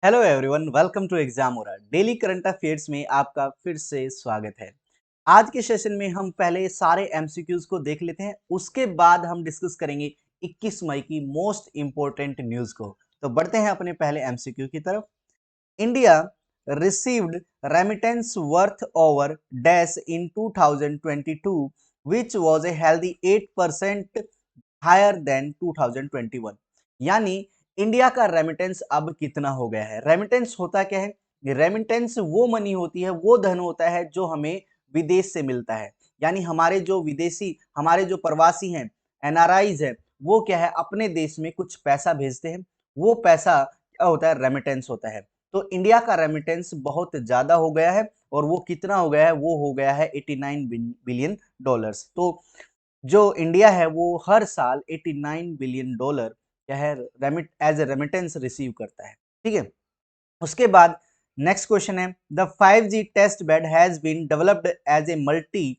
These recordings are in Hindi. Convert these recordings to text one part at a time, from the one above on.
Hello everyone, welcome to Examora. Daily current affairs में आपका फिर से स्वागत है। आज के सेशन में हम पहले सारे एमसीक्यूज को देख लेते हैं, उसके बाद हम डिस्कस करेंगे 21 मई की मोस्ट इंपॉर्टेंट न्यूज को। तो बढ़ते हैं अपने पहले एमसीक्यू की तरफ। India received remittance worth over dash in 2022 which was a healthy 8% higher than 2021। यानी इंडिया का रेमिटेंस अब कितना हो गया है। रेमिटेंस होता क्या है? रेमिटेंस वो मनी होती है, वो धन होता है जो हमें विदेश से मिलता है। यानी हमारे जो विदेशी, हमारे जो प्रवासी हैं, एनआरआईज है, वो क्या है, अपने देश में कुछ पैसा भेजते हैं। वो पैसा क्या होता है? रेमिटेंस होता है। तो इंडिया का रेमिटेंस बहुत ज्यादा हो गया है, और वो कितना हो गया है? वो हो गया है 89 बिलियन डॉलर्स। तो जो इंडिया है वो हर साल 89 बिलियन डॉलर क्या है, remit as a remittance receive करता है। ठीक है। उसके बाद नेक्स्ट क्वेश्चन है, the 5G test bed has been developed as a multi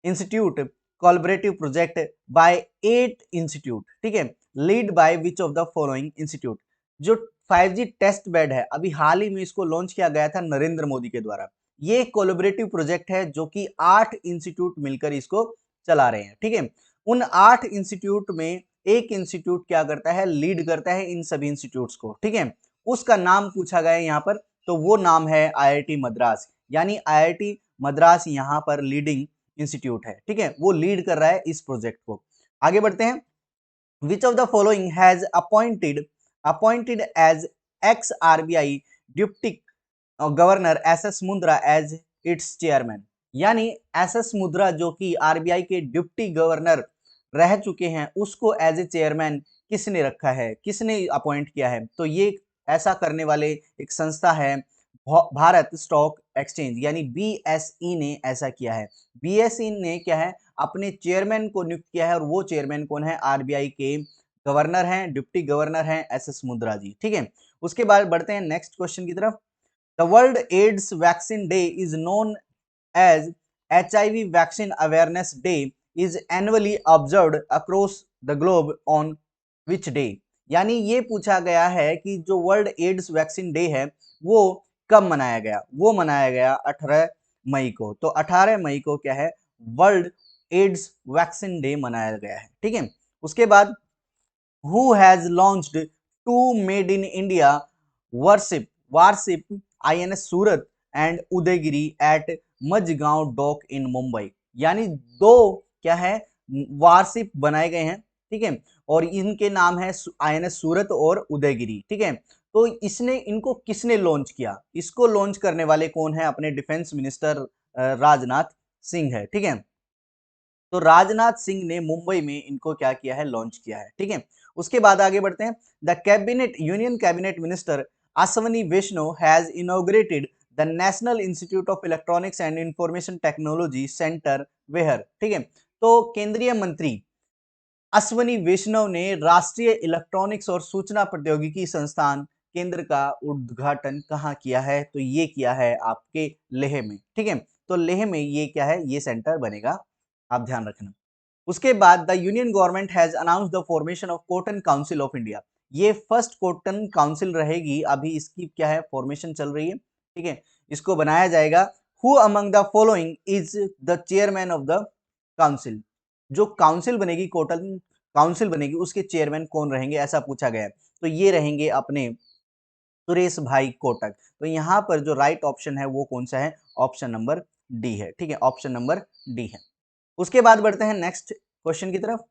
institute collaborative project by 8 institute. ठीक है। Lead by which of the following institute. जो 5G टेस्ट बेड है, अभी हाल ही में इसको लॉन्च किया गया था नरेंद्र मोदी के द्वारा। ये कोलैबोरेटिव प्रोजेक्ट है जो कि 8 इंस्टीट्यूट मिलकर इसको चला रहे हैं। ठीक है। उन 8 इंस्टीट्यूट में एक इंस्टीट्यूट क्या करता है? लीड करता है इन सभी इंस्टीट्यूट्स को। ठीक है। उसका नाम पूछा गया है यहाँ पर, तो वो नाम है आईआईटी मद्रास। यानी आईआईटी मद्रास यहाँ पर लीडिंग इंस्टीट्यूट है। ठीक है, वो लीड कर रहा है इस प्रोजेक्ट को। आगे बढ़ते हैं। Which of the following has appointed as ex RBI deputy governor S S Mundra as its chairman. यानी एस एस मुंद्रा जो कि आरबीआई के डिप्टी गवर्नर रह चुके हैं, उसको एज ए चेयरमैन किसने रखा है, किसने अपॉइंट किया है? तो ये ऐसा करने वाले एक संस्था है भारत स्टॉक एक्सचेंज, यानी बीएसई ने ऐसा किया है। बीएसई ने क्या है, अपने चेयरमैन को नियुक्त किया है, और वो चेयरमैन कौन है? आरबीआई के गवर्नर हैं, डिप्टी गवर्नर हैं एस एस मुंद्रा जी। ठीक है। उसके बाद बढ़ते हैं नेक्स्ट क्वेश्चन की तरफ। The world AIDS vaccine day is known as HIV Vaccine Awareness Day is annually observed across the globe on which day। यानी ये पूछा गया है कि जो वर्ल्ड एड्स वैक्सीन डे है वो कब मनाया गया? वो मनाया गया 18 मई को। तो 18 मई को क्या है? वर्ल्ड एड्स वैक्सीन डे मनाया गया है। ठीक है। उसके बाद who has launched two made in India warship INS Surat and Udaygiri at Mazagon dock in Mumbai. यानी दो क्या है, वारशिप बनाए गए हैं। ठीक है। और इनके नाम है आईएनएस सूरत और उदयगिरी। ठीक है। तो इसने इनको किसने लॉन्च किया? इसको लॉन्च करने वाले कौन है? अपने डिफेंस मिनिस्टर राजनाथ सिंह है। ठीक है। तो राजनाथ सिंह ने मुंबई में इनको क्या किया है? लॉन्च किया है। ठीक है। उसके बाद आगे बढ़ते हैं। The cabinet union cabinet minister Ashwini Vaishnaw has inaugurated the national institute of electronics and information technology centre where. ठीक है। तो केंद्रीय मंत्री अश्वनी वैष्णव ने राष्ट्रीय इलेक्ट्रॉनिक्स और सूचना प्रौद्योगिकी संस्थान केंद्र का उद्घाटन कहाँ किया है? तो ये किया है आपके लेह में। ठीक है। तो लेह में ये क्या है? ये सेंटर बनेगा, आप ध्यान रखना। उसके बाद the union government has announce the formation of cotton council of India. ये फर्स्ट कॉटन काउंसिल रहेगी, अभी इसकी क्या है? फॉर्मेशन चल रही है। ठीक है। इसको बनाया जाएगा। Who among the following is the chairman of the council. जो काउंसिल बनेगी, कॉटन काउंसिल बनेगी, उसके चेयरमैन कौन रहेंगे, ऐसा पूछा गया है। तो ये रहेंगे अपने सुरेश भाई कोटक। तो यहाँ पर जो राइट ऑप्शन है वो कौन सा है? ऑप्शन नंबर डी है। ठीक है, ऑप्शन नंबर डी है। उसके बाद बढ़ते हैं नेक्स्ट क्वेश्चन की तरफ।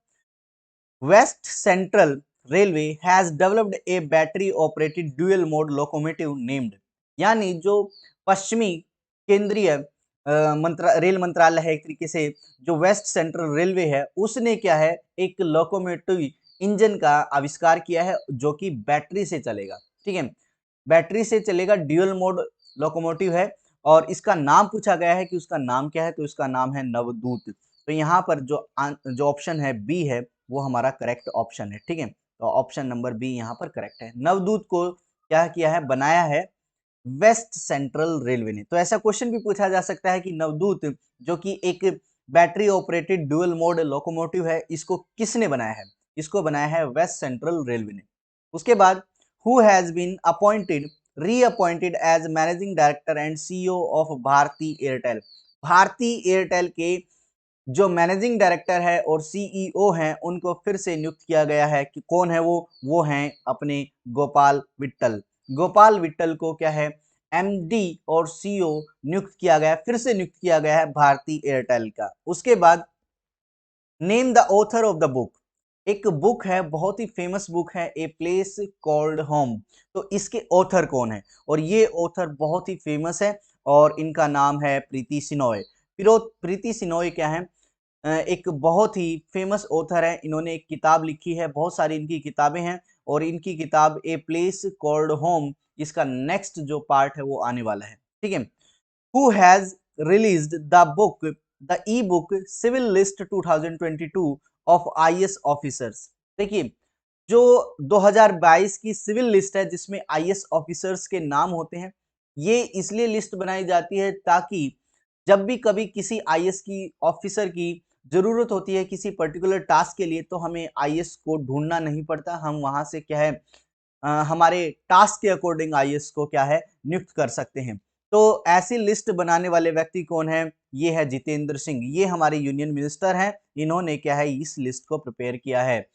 West central railway has developed a battery operated dual mode locomotive named. यानी जो पश्चिमी केंद्रीय रेल मंत्रालय है, एक तरीके से जो वेस्ट सेंट्रल रेलवे है, उसने क्या है, एक लोकोमोटिव इंजन का आविष्कार किया है जो कि बैटरी से चलेगा। ठीक है। बैटरी से चलेगा, ड्यूअल मोड लोकोमोटिव है, और इसका नाम पूछा गया है कि उसका नाम क्या है? तो इसका नाम है नवदूत। तो यहाँ पर जो ऑप्शन है बी है, वो हमारा करेक्ट ऑप्शन है। ठीक है। तो ऑप्शन नंबर बी यहाँ पर करेक्ट है। नवदूत को क्या किया है? बनाया है वेस्ट सेंट्रल रेलवे ने। तो ऐसा क्वेश्चन भी पूछा जा सकता है कि नवदूत जो कि एक battery operated dual mode locomotive है, इसको किसने बनाया है? इसको बनाया है वेस्ट सेंट्रल रेलवे ने। उसके बाद who has been appointed reappointed as managing director and CEO of Bharti Airtel. Bharti Airtel के जो मैनेजिंग डायरेक्टर है और सीईओ हैं उनको फिर से नियुक्त किया गया है। कि कौन है वो हैं अपने गोपाल विट्टल। गोपाल विट्टल को क्या है एमडी और सीईओ नियुक्त किया गया, फिर से नियुक्त किया गया है भारती एयरटेल का। उसके बाद name the author of the book. एक बुक है, बहुत ही फेमस बुक है, ए प्लेस कॉल्ड होम। तो इसके ऑथर कौन है, और ये ऑथर बहुत ही फेमस है और इनका नाम है प्रीति सिनोय। प्रीति सिनोय क्या है, एक बहुत ही फेमस ऑथर है। इन्होंने एक किताब लिखी है, बहुत सारी इनकी किताबें हैं और इनकी किताब ए प्लेस कॉल्ड होम, इसका नेक्स्ट जो पार्ट है वो आने वाला है। ठीक है। Who has released the book, the e-book Civil List 2022 of IS officers। देखिए, जो 2022 की सिविल लिस्ट है जिसमें आईएएस ऑफिसर्स के नाम होते हैं, ये इसलिए लिस्ट बनाई जाती है ताकि जब भी कभी किसी आईएएस की ऑफिसर की जरूरत होती है किसी पर्टिकुलर टास्क के लिए, तो हमें आईएएस को ढूंढना नहीं पड़ता। हम वहां से क्या है हमारे टास्क के अकॉर्डिंग आईएएस को क्या है नियुक्त कर सकते हैं। तो ऐसी लिस्ट बनाने वाले व्यक्ति कौन है, ये है जितेंद्र सिंह। ये हमारे यूनियन मिनिस्टर हैं, इन्होंने क्या है इस लिस्ट को प्रिपेयर किया है,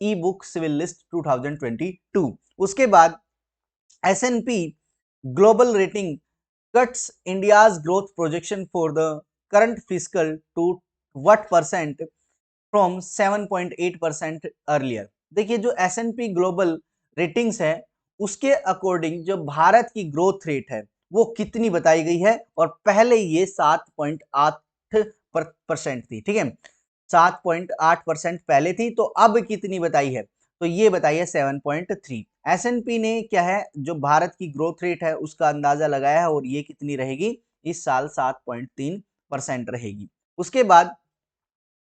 ई बुक सिविल लिस्ट 2022। उसके बाद S&P global rating cuts India's growth projection for the current fiscal to what percent from 7.8% earlier. देखिए, जो एसएनपी ग्लोबल रेटिंग्स है उसके अकॉर्डिंग जो भारत की ग्रोथ रेट है वो कितनी बताई गई है, और पहले ये 7.8% थी। ठीक है, 7.8% पहले थी, तो अब कितनी बताई है, तो ये बताई है 7.3। एसएनपी ने क्या है जो भारत की ग्रोथ रेट है उसका अंदाजा लगाया है, और ये कितनी रहेगी इस साल 7.3% रहेगी। उसके बाद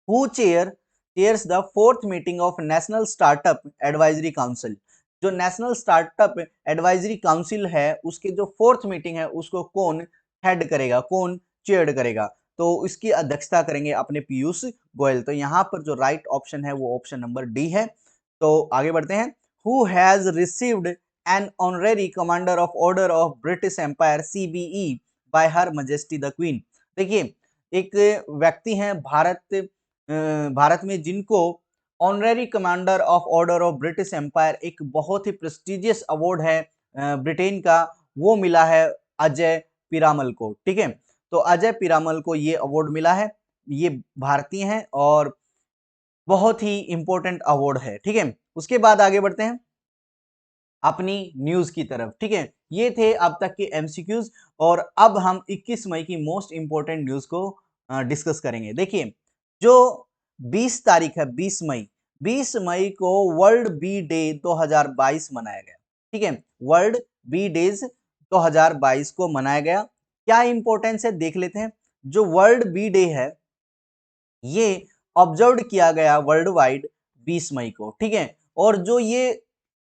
who chairs the fourth meeting of national startup advisory council. जो नेशनल स्टार्टअप एडवाइजरी काउंसिल है उसके जो फोर्थ मीटिंग है उसको कौन हेड करेगा, कौन चेयर करेगा, तो इसकी अध्यक्षता करेंगे अपने पीयूष गोयल। तो यहाँ पर जो राइट ऑप्शन है वो ऑप्शन नंबर डी है। तो आगे बढ़ते हैं। Who has received an honorary commander of order of British empire CBE by her majesty the queen. देखिए, एक व्यक्ति हैं भारत में जिनको honorary commander of order of British empire, एक बहुत ही प्रेस्टिजियस अवार्ड है ब्रिटेन का, वो मिला है अजय पीरामल को। ठीक है, तो अजय पीरामल को ये अवार्ड मिला है, ये भारतीय हैं और बहुत ही इंपॉर्टेंट अवार्ड है। ठीक है, उसके बाद आगे बढ़ते हैं अपनी न्यूज की तरफ। ठीक है, ये थे अब तक के एमसीक्यूज, और अब हम 21 मई की मोस्ट इंपॉर्टेंट न्यूज को डिस्कस करेंगे। देखिए, जो 20 तारीख है 20 मई को वर्ल्ड बी डे 2022 मनाया गया। ठीक है, वर्ल्ड बी डेज 2022 को मनाया गया। क्या इंपॉर्टेंस है देख लेते हैं। जो वर्ल्ड बी डे है ये ऑब्जर्व किया गया वर्ल्ड वाइड 20 मई को। ठीक है, और जो ये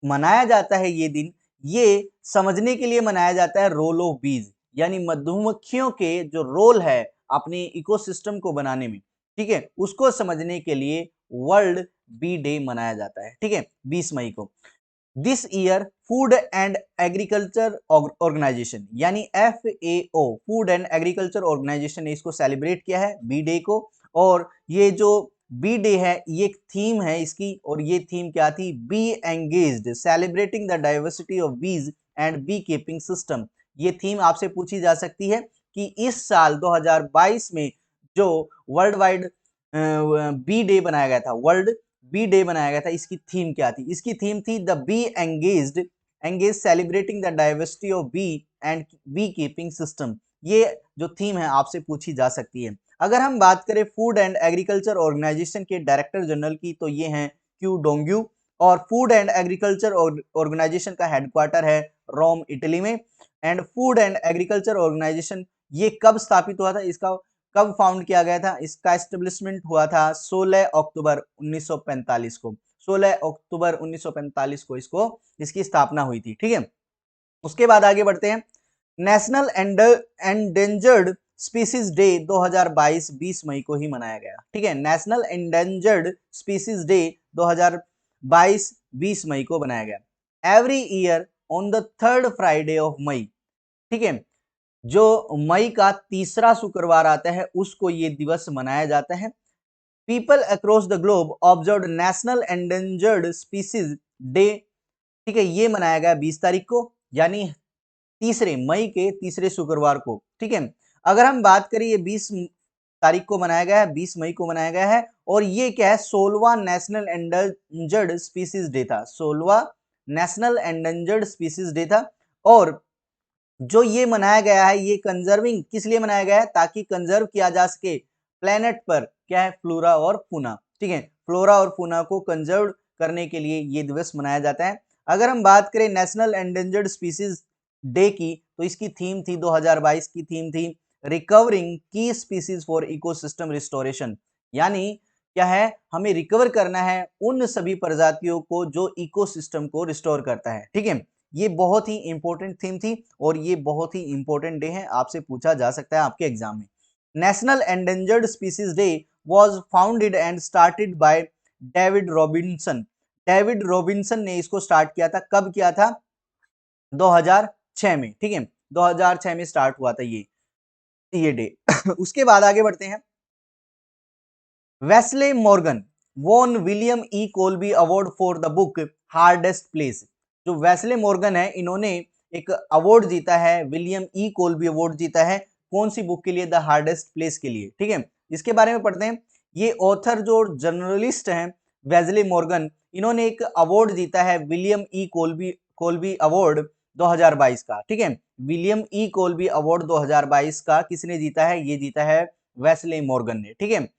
मनाया जाता है ये दिन, ये समझने के लिए मनाया जाता है रोल ऑफ बीज, यानी मधुमक्खियों के जो रोल है अपने इकोसिस्टम को बनाने में, ठीक है, उसको समझने के लिए वर्ल्ड बी डे मनाया जाता है। ठीक है, 20 मई को। This year food and agriculture organisation यानी FAO food and agriculture organisation ने इसको सेलिब्रेट किया है बी डे को। और ये जो बी डे है ये एक थीम है इसकी, और ये थीम क्या थी, be engaged celebrating the diversity of bees and bee keeping system. ये थीम आपसे पूछी जा सकती है कि इस साल 2022 में जो वर्ल्ड वाइड बी डे बनाया गया था, वर्ल्ड बी डे बनाया गया था, इसकी थीम क्या थी। इसकी थीम थी the be engage celebrating the diversity of bee and bee keeping system. ये जो थीम है आपसे पूछी जा सकती है। अगर हम बात करें फूड एंड एग्रीकल्चर ऑर्गेनाइजेशन के डायरेक्टर जनरल की, तो ये हैं क्यू डोंग्यू, और फूड एंड एग्रीकल्चर ऑर्गेनाइजेशन का हेडक्वार्टर है रोम इटली में। And food and agriculture organisation ये कब स्थापित हुआ था, इसका कब फाउंड किया गया था, इसका एस्टेब्लिशमेंट हुआ था 16 अक्टूबर 1945 को। 16 अक्टूबर 1945 को इसकी स्थापना हुई थी। ठीक है, उसके बाद आगे बढ़ते हैं। नेशनल एंडेंजर्ड स्पीसीज डे 2022 20 मई को ही मनाया गया। ठीक है, नेशनल एंडेंजर्ड स्पीसीज डे 2022 20 मई को बनाया गया। Every year on the third Friday of May. ठीक है, जो मई का तीसरा शुक्रवार आता है उसको ये दिवस मनाया जाता है। People across the globe observe national endangered species day. ठीक है, ये मनाया गया 20 तारीख को, यानी तीसरे मई के तीसरे शुक्रवार को। ठीक है, अगर हम बात करें ये 20 तारीख को मनाया गया है, 20 मई को मनाया गया है, और ये क्या है 16वां नेशनल एंडेंजर्ड स्पीसीज डे था। 16वां नेशनल एंडेंजर्ड स्पीसीज डे था। और जो ये मनाया गया है ये कंजर्विंग किस लिए मनाया गया है, ताकि कंजर्व किया जा सके प्लेनेट पर क्या है फ्लोरा और फूना। ठीक है, फ्लोरा और फूना को कंजर्व करने के लिए ये दिवस मनाया जाता है। अगर हम बात करें नेशनल एंडेंजर्ड स्पीसीज डे की, तो इसकी थीम थी 2022 की थीम थी रिकवरिंग की स्पीसीज फॉर इकोसिस्टम रिस्टोरेशन। यानी क्या है, हमें रिकवर करना है उन सभी प्रजातियों को जो इकोसिस्टम को रिस्टोर करता है। ठीक है, ये बहुत ही इंपॉर्टेंट थीम थी और ये बहुत ही इंपॉर्टेंट डे है, आपसे पूछा जा सकता है आपके एग्जाम में। National endangered species day was founded and started by David Robinson. David Robinson ने इसको स्टार्ट किया था। कब किया था? 2006 में। ठीक है, 2006 में स्टार्ट हुआ था ये डे। उसके बाद आगे बढ़ते हैं। Wesley Morgan won William E Colby award for the book hardest place. जो वेस्ले मॉर्गन है इन्होंने एक अवार्ड जीता है, विलियम ई कोल्बी अवार्ड जीता है। कौन सी बुक के लिए? द हार्डेस्ट प्लेस के लिए। ठीक है, इसके बारे में पढ़ते हैं। ये ऑथर जो जर्नलिस्ट हैं वेस्ले मॉर्गन, इन्होंने एक अवार्ड जीता है विलियम ई कोल्बी अवार्ड 2022 का। ठीक है, विलियम ई कोल्बी अवार्ड 2022 का किसने जीता है? ये जीता है वेस्ले मॉर्गन ने। ठीक है,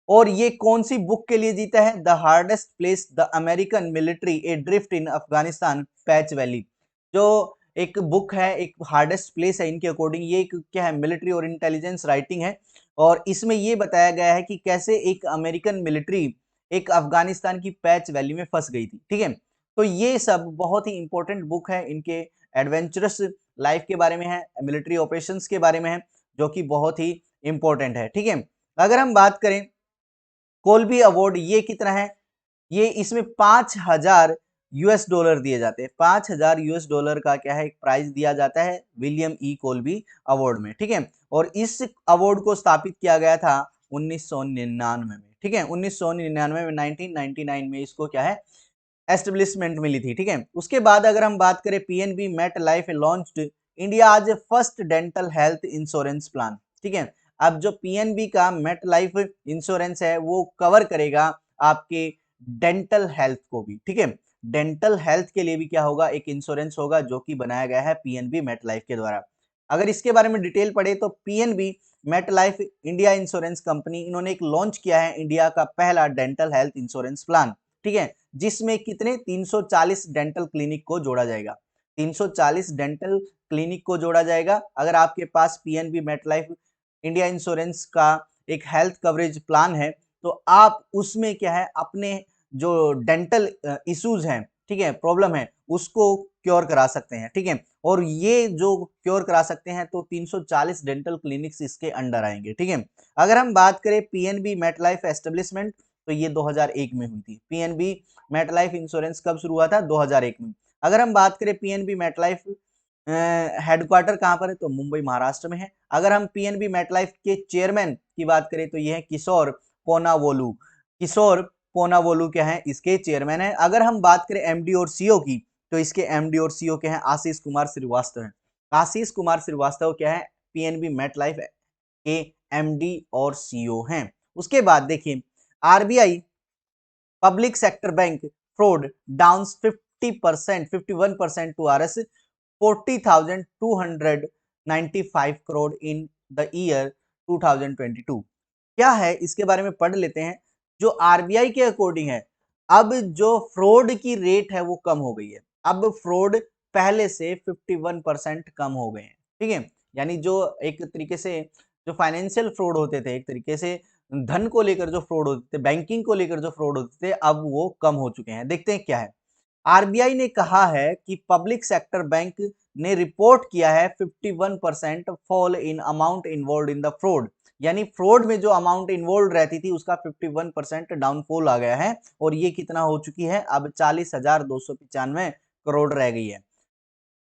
और ये कौन सी बुक के लिए जीता है? The hardest place the American military A drift in Afghanistan patch valley. जो एक बुक है, एक हार्डेस्ट प्लेस है इनके अकॉर्डिंग, ये एक क्या है मिलिट्री और इंटेलिजेंस राइटिंग है। और इसमें ये बताया गया है कि कैसे एक अमेरिकन मिलिट्री एक अफगानिस्तान की पैच वैली में फंस गई थी। ठीक है, तो ये सब बहुत ही इंपॉर्टेंट बुक है, इनके एडवेंचरस लाइफ के बारे में है, मिलिट्री ऑपरेशंस के बारे में है, जो कि बहुत ही इंपॉर्टेंट है। ठीक है, अगर हम बात करें कोल्बी अवार्ड, ये कितना है? ये इसमें $5000 दिए जाते हैं। $5000 का क्या है एक प्राइज दिया जाता है विलियम ई कोल्बी अवार्ड में। ठीक है, और इस अवार्ड को स्थापित किया गया था 1999 में। ठीक है, 1999 में 1999 में इसको क्या है एस्टेब्लिशमेंट मिली थी। ठीक है, उसके बाद अगर हम बात करें PNB Met Life launched India आज first dental health insurance plan. ठीक है, अब जो पीएनबी का मेट लाइफ इंश्योरेंस है वो कवर करेगा आपके डेंटल हेल्थ को भी। ठीक है, डेंटल हेल्थ के लिए भी क्या होगा एक इंश्योरेंस होगा जो कि बनाया गया है पीएनबी मेट लाइफ के द्वारा। अगर इसके बारे में डिटेल पढ़े तो PNB Met Life India insurance company, इन्होंने एक लॉन्च किया है इंडिया का पहला डेंटल हेल्थ इंश्योरेंस प्लान। ठीक है, जिसमें कितने 340 डेंटल क्लिनिक को जोड़ा जाएगा। 340 डेंटल क्लिनिक को जोड़ा जाएगा। अगर आपके पास PNB Met Life India insurance का एक हेल्थ कवरेज प्लान है तो आप उसमें क्या है अपने जो डेंटल इश्यूज हैं, ठीक है, प्रॉब्लम है, उसको क्योर करा सकते हैं। ठीक है, और ये जो क्योर करा सकते हैं तो 340 डेंटल क्लिनिक्स इसके अंडर आएंगे। ठीक है, अगर हम बात करें पीएनबी मेट लाइफ एस्टेब्लिशमेंट, तो ये 2001 में हुई थी। पीएनबी मेट लाइफ इंश्योरेंस कब शुरू हुआ था? 2001 में। अगर हम बात करें पीएनबी मेट लाइफ हेडक्वार्टर कहां पर है? तो मुंबई महाराष्ट्र में है। अगर हम पीएनबी मेट लाइफ के चेयरमैन की बात करें तो ये है किशोर पोनावोलू। किशोर पोनावोलू क्या है इसके चेयरमैन है। अगर हम बात करें एमडी और सीओ की, तो इसके एमडी और सीओ क्या है? आशीष कुमार श्रीवास्तव है। आशीष कुमार श्रीवास्तव क्या है पीएनबी मेट लाइफ के एमडी और सीओ हैं। उसके बाद देखिए RBI public sector bank fraud down 50%, 51% to RS 40,295 crore in the year 2022। क्या है इसके बारे में पढ़ लेते हैं। जो आरबीआई के अकॉर्डिंग है, अब जो फ्रॉड की रेट है वो कम हो गई है। अब फ्रॉड पहले से 51% कम हो गए हैं। ठीक है, यानी जो एक तरीके से जो फाइनेंशियल फ्रॉड होते थे, एक तरीके से धन को लेकर जो फ्रॉड होते थे, बैंकिंग को लेकर जो फ्रॉड होते थे, अब वो कम हो चुके हैं। देखते हैं क्या है। आरबीआई ने कहा है कि पब्लिक सेक्टर बैंक ने रिपोर्ट किया है 51% fall in amount involve in the fraud. यानी फ्रॉड में जो अमाउंट इन्वॉल्व रहती थी उसका 51% डाउनफॉल आ गया है और ये कितना हो चुकी है अब 40,295 करोड़ रह गई है।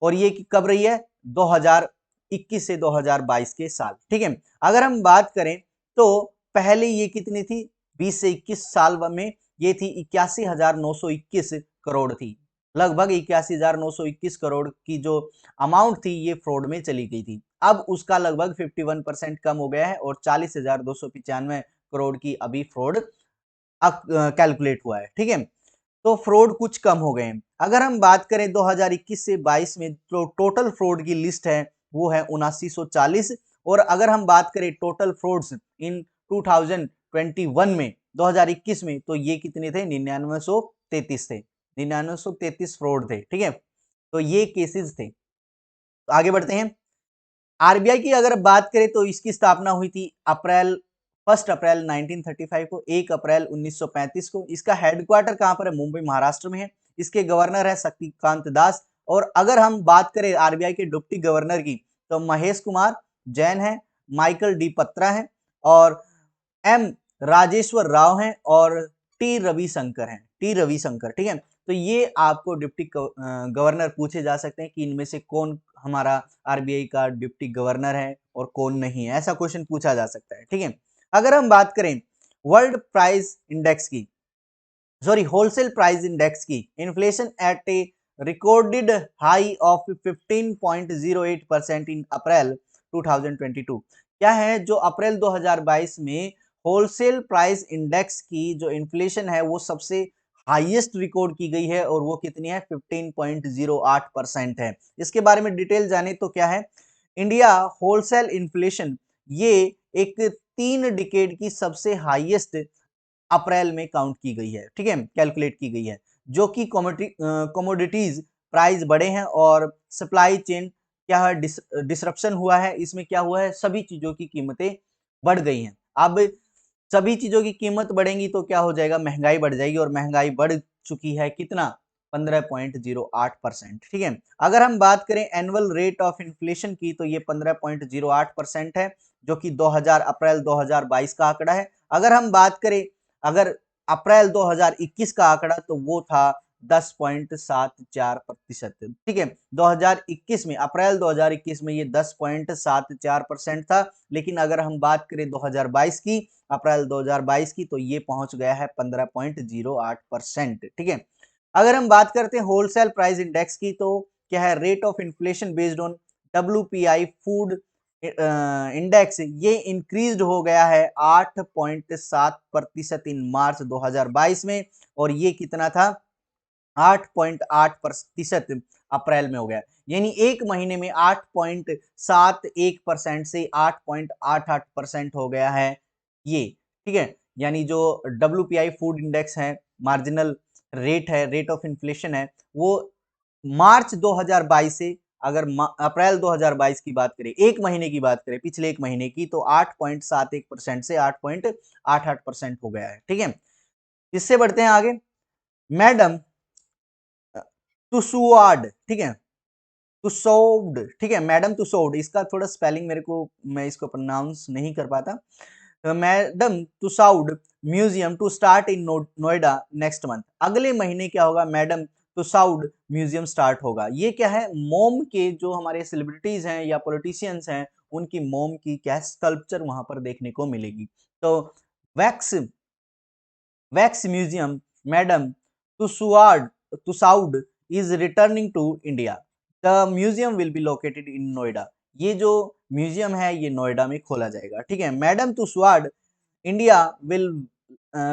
और ये कब रही है 2021 से 2022 के साल, ठीक है। अगर हम बात करें तो पहले ये कितनी थी 20 से 21 साल में ये थी 81,921 करोड़ थी, लगभग 81,921 करोड़ की जो अमाउंट थी ये फ्रॉड में चली गई थी। अब उसका लगभग 51% कम हो गया है और 40,295 करोड़ की अभी फ्रॉड कैलकुलेट हुआ है, ठीक है। तो फ्रॉड कुछ कम हो गए हैं। अगर हम बात करें 2021 से 22 में जो टोटल फ्रॉड की लिस्ट है वो है 7940, और अगर हम बात करें टोटल फ्रॉड्स इन 2021 में 2021 में तो ये कितने थे 9933 थे, 9933 फ्रॉड थे, ठीक है। तो ये केसेस थे। तो आगे बढ़ते हैं। आरबीआई की अगर बात करें तो इसकी स्थापना हुई थी 1 अप्रैल 1935 को, 1 अप्रैल 1935 को। इसका हेडक्वार्टर कहां पर है, मुंबई महाराष्ट्र में है। इसके गवर्नर है शक्तिकांत दास। और अगर हम बात करें आरबीआई के डिप्टी गवर्नर की तो महेश कुमार जैन है, माइकल डी पत्रा है, और एम राजेश्वर राव हैं, और टी रविशंकर हैं, टी रविशंकर, ठीक है। तो ये आपको डिप्टी गवर्नर पूछे जा सकते हैं कि इनमें से कौन हमारा आरबीआई का डिप्टी गवर्नर है और कौन नहीं है, ऐसा क्वेश्चन पूछा जा सकता है, ठीक है। अगर हम बात करें वर्ल्ड प्राइस इंडेक्स की, सॉरी होलसेल प्राइस इंडेक्स की, inflation eight A recorded high of 15.08% इन अप्रैल 2022। क्या है, जो अप्रैल 2022 में होलसेल प्राइस इंडेक्स की जो इन्फ्लेशन है वो सबसे हाईएस्ट रिकॉर्ड की गई है, और वो कितनी है 15.08% है। इसके बारे में डिटेल जाने तो क्या है, इंडिया होलसेल इन्फ्लेशन ये एक 3 डिकेड की सबसे हाईएस्ट अप्रैल में काउंट की गई है, ठीक है, कैलकुलेट की गई है, जो कि कमोडिटीज प्राइस बढ़े हैं और सप्लाई चेन क्या है डिसरप्शन हुआ है। इसमें क्या हुआ है, सभी चीजों की कीमतें बढ़ गई हैं। अब सभी चीजों की कीमत बढ़ेंगी तो क्या हो जाएगा, महंगाई बढ़ जाएगी, और महंगाई बढ़ चुकी है कितना 15.08%, ठीक है। अगर हम बात करें एनुअल रेट ऑफ इन्फ्लेशन की तो ये 15.08% है, जो कि 2000 अप्रैल 2022 का आंकड़ा है। अगर हम बात करें अगर अप्रैल 2021 का आंकड़ा तो वो था 10.74%, ठीक है। 2021 में अप्रैल 2021 में ये 10.74% था, लेकिन अगर हम बात करें 2022 की अप्रैल 2022 की तो ये पहुंच गया है 15.08%, ठीक है। अगर हम बात करते हैं होलसेल प्राइस इंडेक्स की तो क्या है, rate of inflation based on WPI food index ये इंक्रीज हो गया है 8.7% इन मार्च 2022 में, और ये कितना था 8.8% अप्रैल में हो गया। यानी एक महीने में 8.71% से 8.88% हो गया है ये, ठीक है। यानी जो WPI फूड इंडेक्स है, मार्जिनल रेट है, रेट ऑफ इन्फ्लेशन है, वो मार्च 2022 से अगर अप्रैल 2022 की बात करें, एक महीने की बात करें, पिछले एक महीने की, तो 8.71% से 8.88% हो गया है, ठीक है। इससे बढ़ते हैं आगे। मैडम तुसुआड, ठीक है, तुसौड, ठीक है, मैडम तुसौड, इसका थोड़ा स्पेलिंग मेरे को, मैं इसको प्रोनाउंस नहीं कर पाता। Madame Tussauds museum to start in Noida next month. अगले महीने क्या होगा, मैडम तुसाउड म्यूजियम स्टार्ट होगा। ये क्या है, मोम के जो हमारे सेलिब्रिटीज हैं या पॉलिटिशियंस हैं उनकी मोम की क्या स्कल्पचर वहां पर देखने को मिलेगी। तो wax wax museum Madame Tussauds Tussauds is returning to India. The museum will be located in Noida. ये जो म्यूजियम है ये नोएडा में खोला जाएगा, ठीक है। Madame Tussauds India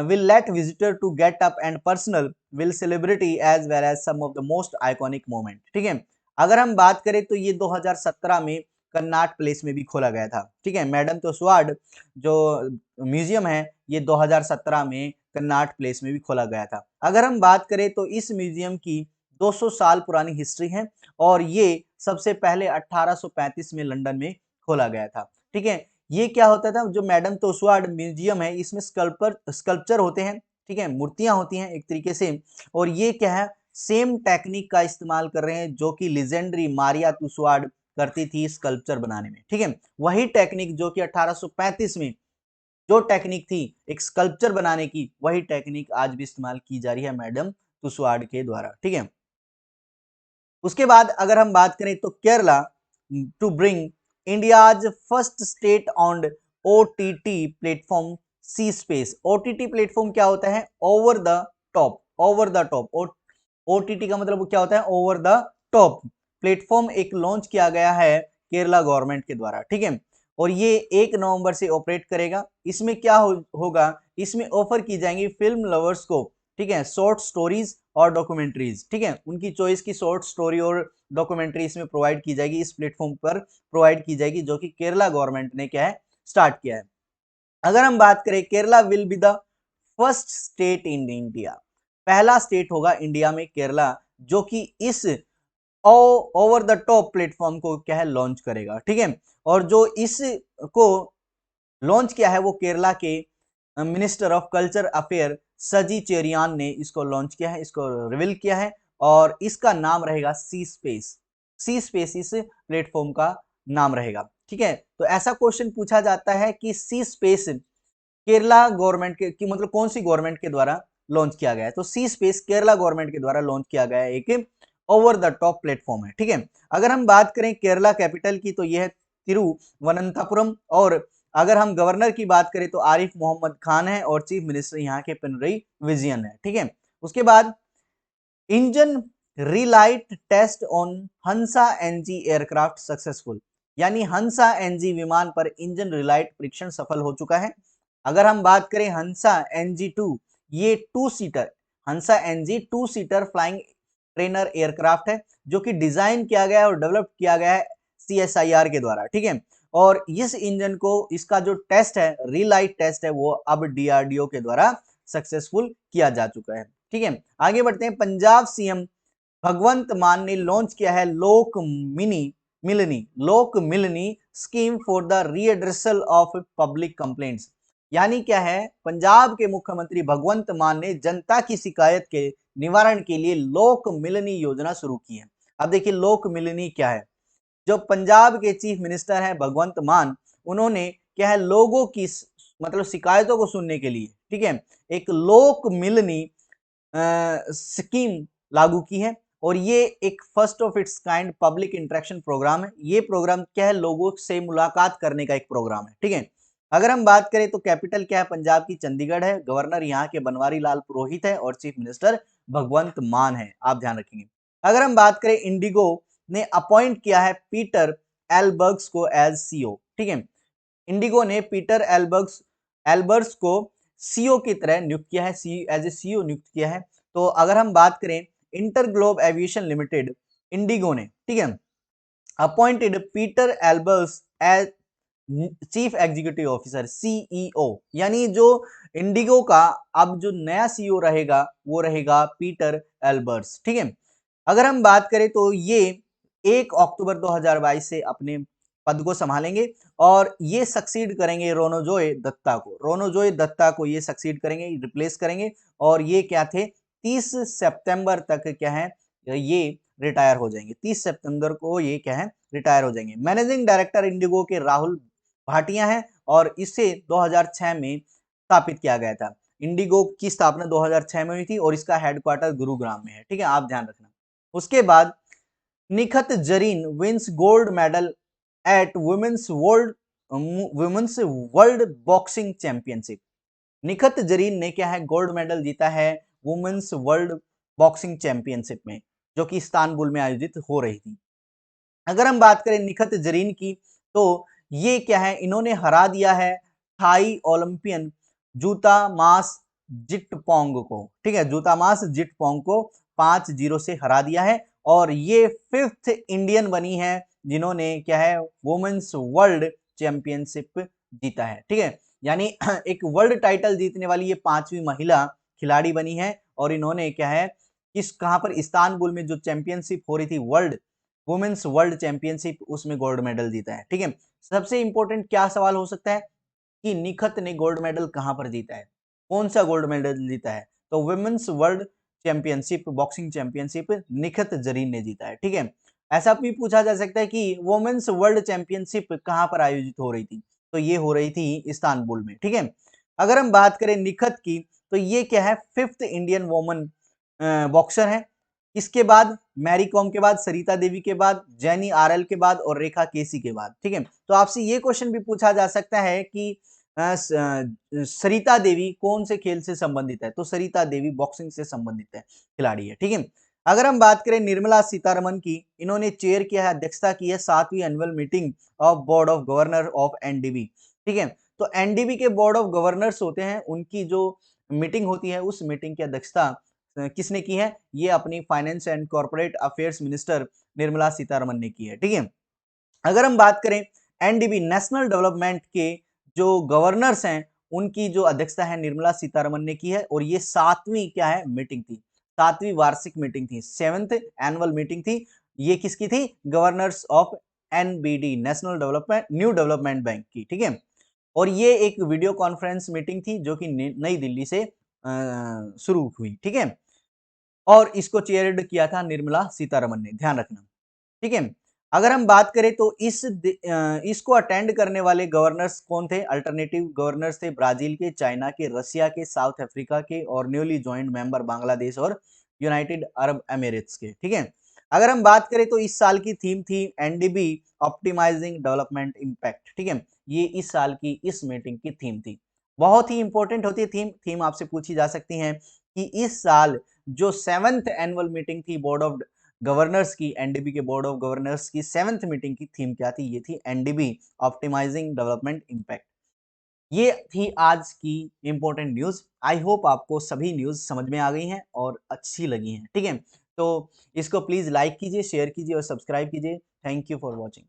will let visitor to get up and personal will celebrity as well as some of the most iconic moment, ठीक है। अगर हम बात करें तो ये 2017 में कन्नाट प्लेस में भी खोला गया था, ठीक है। मैडम तुसवाड जो म्यूजियम है ये 2017 में कन्नाट प्लेस में भी खोला गया था। अगर हम बात करें तो इस म्यूजियम की 200 साल पुरानी हिस्ट्री है, और ये सबसे पहले 1835 में लंदन में खोला गया था, ठीक है। ये क्या होता था, जो मैडम तुसवाड म्यूजियम है इसमें स्कल्पचर होते हैं, ठीक है, मूर्तियां होती हैं एक तरीके से, और ये क्या है सेम टेक्निक का इस्तेमाल कर रहे हैं जो कि लेजेंडरी मारिया तुसवाड करती थी स्कल्पचर बनाने में, ठीक है। वही टेक्निक जो कि 1835 में जो टेक्निक थी एक स्कल्पचर बनाने की, वही टेक्निक आज भी इस्तेमाल की जा रही है मैडम तुसवाड के द्वारा, ठीक है। उसके बाद अगर हम बात करें तो Kerala to bring India's first state on OTT platform C space. OTT platform क्या होता है? Over the top. Over the top, OTT का मतलब क्या होता है? ओवर द टॉप प्लेटफॉर्म एक लॉन्च किया गया है केरला गवर्नमेंट के द्वारा, ठीक है। और ये 1 नवंबर से ऑपरेट करेगा। इसमें क्या होगा? इसमें ऑफर की जाएंगी फिल्म लवर्स को, ठीक है, शॉर्ट स्टोरीज और डॉक्यूमेंट्रीज, ठीक है, उनकी चॉइस की शॉर्ट स्टोरी और डॉक्यूमेंट्री इसमें प्रोवाइड की जाएगी, इस प्लेटफॉर्म पर प्रोवाइड की जाएगी, जो कि केरला गवर्नमेंट ने क्या है? स्टार्ट किया है। अगर हम बात करें, Kerala will be the first state in India, पहला स्टेट होगा इंडिया में केरला जो कि इस ओवर द टॉप प्लेटफॉर्म को क्या है? लॉन्च करेगा, ठीक है। और जो इसको लॉन्च किया है वो केरला के मिनिस्टर ऑफ कल्चर अफेयर सजी चेरियान ने इसको लॉन्च किया है, इसको रिवील किया है। और इसका नाम रहेगा सी स्पेस। सी स्पेस इस प्लेटफॉर्म का नाम रहेगा, ठीक है। तो ऐसा क्वेश्चन पूछा जाता है कि सी स्पेस केरला गवर्नमेंट के की मतलब कौन सी गवर्नमेंट के द्वारा लॉन्च किया गया है? तो सी स्पेस केरला गवर्नमेंट के द्वारा लॉन्च किया गया है, एक ओवर द टॉप प्लेटफॉर्म है, ठीक है। अगर हम बात करें केरला कैपिटल की तो यह है तिरुवनंतपुरम। और अगर हम गवर्नर की बात करें तो आरिफ मोहम्मद खान है और चीफ मिनिस्टर यहाँ के पिनरई विजयन है, ठीक है। उसके बाद engine relight test on Hansa NG aircraft successful, यानी हंसा एनजी विमान पर इंजन रिलाइट परीक्षण सफल हो चुका है। अगर हम बात करें हंसा एनजी 2, ये 2 seater Hansa NG 2 seater flying trainer aircraft है जो कि डिजाइन किया गया है और डेवलप किया गया है सीएसआईआर के द्वारा, ठीक है। और इस इंजन को, इसका जो टेस्ट है, रिलाइट टेस्ट है, वो अब डीआरडीओ के द्वारा सक्सेसफुल किया जा चुका है, ठीक है। आगे बढ़ते हैं। पंजाब सीएम भगवंत मान ने लॉन्च किया है Lok Milni scheme for the redressal of public complaints. यानी क्या है? पंजाब के मुख्यमंत्री भगवंत मान ने जनता की शिकायत के निवारण के लिए लोक मिलनी योजना शुरू की है। अब देखिए लोक मिलनी क्या है। जो पंजाब के चीफ मिनिस्टर हैं भगवंत मान, उन्होंने क्या है? लोगों की मतलब शिकायतों को सुनने के लिए, ठीक है, एक लोक मिलनी स्कीम लागू की है। और ये एक first of its kind public interaction programme है। ये प्रोग्राम क्या है? लोगों से मुलाकात करने का एक प्रोग्राम है, ठीक है। अगर हम बात करें तो कैपिटल क्या है पंजाब की? चंडीगढ़ है। गवर्नर यहाँ के बनवारी लाल पुरोहित है और चीफ मिनिस्टर भगवंत मान है, आप ध्यान रखेंगे। अगर हम बात करें, इंडिगो ने अपॉइंट किया है पीटर एल्बर्ग्स को एज सीईओ, ठीक है। इंडिगो ने पीटर एल्बर्स को सीईओ की तरह नियुक्त किया है, एज ए सीईओ नियुक्त किया है। तो अगर हम बात करें inter globe aviation limited, IndiGo ने, ठीक है, appointed Peter Elbers as chief executive officer CEO, यानी जो इंडिगो का अब जो नया सीईओ रहेगा वो रहेगा पीटर एल्बर्स, ठीक है। अगर हम बात करें तो ये 1 अक्टूबर 2022 से अपने पद को संभालेंगे और ये सक्सीड करेंगे रोनोजोय दत्ता को। रोनोजोय दत्ता को ये सक्सीड करेंगे, रिप्लेस करेंगे। और ये क्या थे? 30 सितंबर तक क्या है? ये रिटायर हो जाएंगे। 30 सितंबर को ये क्या है? रिटायर हो जाएंगे। मैनेजिंग डायरेक्टर इंडिगो के राहुल भाटिया हैं और इसे 2006 में स्थापित किया गया था। इंडिगो की स्थापना 2006 में हुई थी और इसका हेडक्वार्टर गुरुग्राम में है, ठीक है, आप ध्यान रखना। उसके बाद Nikhat Zareen wins gold medal at women's world boxing championship. Nikhat Zareen ने क्या है? गोल्ड मेडल जीता है वुमेन्स वर्ल्ड बॉक्सिंग चैंपियनशिप में, जो कि इस्तानबुल में आयोजित हो रही थी। अगर हम बात करें निखत जरीन की तो ये क्या है? इन्होंने हरा दिया है थाई ओलंपियन जूता मास जिटपोंग को, ठीक है, जूता मास जिटपोंग को 5-0 से हरा दिया है। और ये 5th इंडियन बनी है जिन्होंने क्या है? वुमेन्स वर्ल्ड चैंपियनशिप जीता है, ठीक है। यानी एक वर्ल्ड टाइटल जीतने वाली ये 5वीं महिला खिलाड़ी बनी है। और इन्होंने क्या है? किस कहां पर? इस्तानबुल में जो चैंपियनशिप हो रही थी वर्ल्ड वुमेन्स वर्ल्ड चैंपियनशिप, उसमें गोल्ड मेडल जीता है, ठीक है। सबसे इंपॉर्टेंट क्या सवाल हो सकता है कि निखत ने गोल्ड मेडल कहां पर जीता है? कौन सा गोल्ड मेडल जीता है? तो women's world championship boxing championship Nikhat Zareen ने जीता है, ठीक है। ऐसा भी पूछा जा सकता है कि वुमेन्स वर्ल्ड चैंपियनशिप कहां पर आयोजित हो रही थी? तो ये हो रही थी इस्तानबुल में, ठीक है। अगर हम बात करें निखत की तो ये क्या है? 5th इंडियन वोमन बॉक्सर है किसके बाद? मैरी कॉम के बाद, सरिता देवी के बाद, जेनी आरएल के बाद और रेखा केसी के बाद। ठीक है, तो आपसे ये क्वेश्चन भी पूछा जा सकता है कि सरिता देवी कौन से खेल से संबंधित है? तो सरिता देवी बॉक्सिंग से संबंधित है खिलाड़ी है। ठीक है, अगर हम बात करें निर्मला सीतारमन की, इन्होंने चेयर किया है, अध्यक्षता की है 7वीं annual meeting of board of governor of NDB. ठीक है, तो एनडीबी के बोर्ड ऑफ गवर्नर्स होते हैं, उनकी जो मीटिंग होती है, उस मीटिंग की अध्यक्षता किसने की है? ये अपनी finance and corporate affairs minister Nirmala Sitharaman ने की है। ठीक है, अगर हम बात करें एनडीबी नेशनल डेवलपमेंट के जो गवर्नर्स हैं, उनकी जो अध्यक्षता है निर्मला सीतारमन ने की है और ये 7वीं क्या है? मीटिंग थी, 7वीं वार्षिक मीटिंग थी, 7th एनुअल मीटिंग थी। ये किसकी थी? Governors of NBD, national development new development bank की। ठीक है, और ये एक वीडियो कॉन्फ्रेंस मीटिंग थी जो कि नई दिल्ली से शुरू हुई। ठीक है, और इसको चेयर्ड किया था निर्मला सीतारमन ने, ध्यान रखना। ठीक है, अगर हम बात करें तो इसको अटेंड करने वाले गवर्नर्स कौन थे? अल्टरनेटिव गवर्नर्स थे ब्राजील के, चाइना के, रशिया के, साउथ अफ्रीका के और न्यूली ज्वाइंट मेंबर बांग्लादेश और यूनाइटेड अरब एमिरेट्स के। ठीक है, अगर हम बात करें तो इस साल की थीम थी एनडीबी ऑप्टिमाइजिंग डेवलपमेंट इम्पैक्ट। ठीक है, ये इस साल की इस मीटिंग की थीम थी। बहुत ही इंपॉर्टेंट होती है थीम आपसे पूछी जा सकती है कि इस साल जो 7th एनुअल मीटिंग थी बोर्ड ऑफ गवर्नर्स की, एनडीबी के बोर्ड ऑफ गवर्नर्स की 7th मीटिंग की थीम क्या थी? ये थी एनडीबी ऑप्टिमाइजिंग डेवलपमेंट इम्पैक्ट। ये थी आज की इंपॉर्टेंट न्यूज। आई होप आपको सभी न्यूज समझ में आ गई हैं और अच्छी लगी हैं। ठीक है, तो इसको प्लीज लाइक कीजिए, शेयर कीजिए और सब्सक्राइब कीजिए। Thank you for watching.